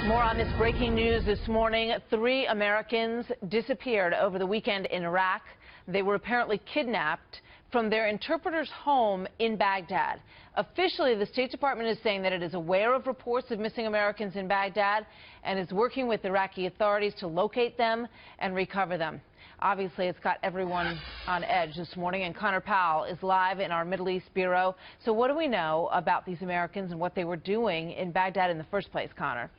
More on this breaking news this morning. 3 Americans disappeared over the weekend in Iraq. They were apparently kidnapped from their interpreter's home in Baghdad. Officially, the State Department is saying that it is aware of reports of missing Americans in Baghdad and is working with Iraqi authorities to locate them and recover them. Obviously, it's got everyone on edge this morning, and Conor Powell is live in our Middle East Bureau. So what do we know about these Americans and what they were doing in Baghdad in the first place, Conor?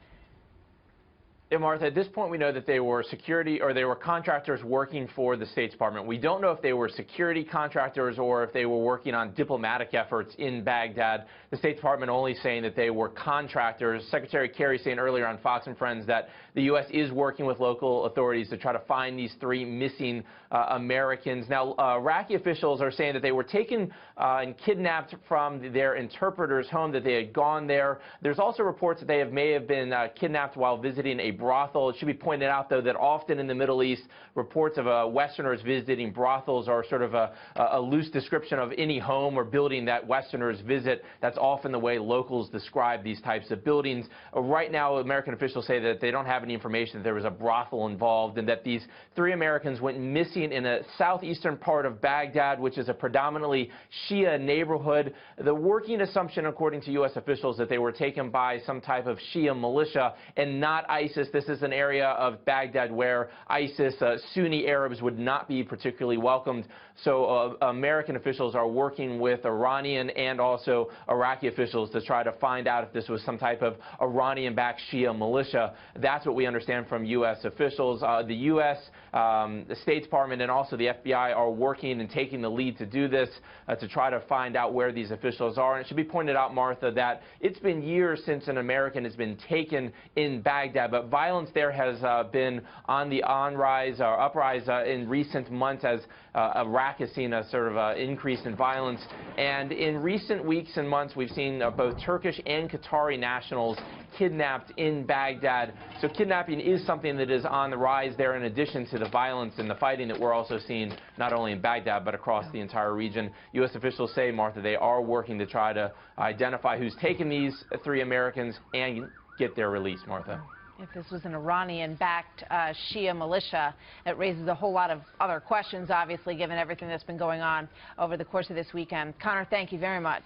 Yeah, Martha, at this point we know that they were security or they were contractors working for the State Department. We don't know if they were security contractors or if they were working on diplomatic efforts in Baghdad. The State Department only saying that they were contractors. Secretary Kerry saying earlier on Fox and Friends that the U.S. is working with local authorities to try to find these 3 missing Americans. Now, Iraqi officials are saying that they were taken and kidnapped from their interpreter's home, that they had gone there. There's also reports that they may have been kidnapped while visiting a brothel. It should be pointed out, though, that often in the Middle East, reports of Westerners visiting brothels are sort of a loose description of any home or building that Westerners visit. That's often the way locals describe these types of buildings. Right now, American officials say that they don't have any information that there was a brothel involved and that these 3 Americans went missing in a southeastern part of Baghdad, which is a predominantly Shia neighborhood. The working assumption, according to U.S. officials, that they were taken by some type of Shia militia and not ISIS. This is an area of Baghdad where ISIS, Sunni Arabs, would not be particularly welcomed. So American officials are working with Iranian and also Iraqi officials to try to find out if this was some type of Iranian-backed Shia militia. That's what we understand from U.S. officials. The U.S., the State Department, and also the FBI are working and taking the lead to do this, to try to find out where these officials are. And it should be pointed out, Martha, that it's been years since an American has been taken in Baghdad, but violence there has been on the uprise in recent months as Iraq has seen a sort of increase in violence. And in recent weeks and months, we've seen both Turkish and Qatari nationals kidnapped in Baghdad. So kidnapping is something that is on the rise there, in addition to the violence and the fighting that we're also seeing not only in Baghdad but across the entire region. U.S. officials say, Martha, they are working to try to identify who's taken these 3 Americans and get their release, Martha. If this was an Iranian-backed Shia militia, it raises a whole lot of other questions, obviously, given everything that's been going on over the course of this weekend. Conor, thank you very much.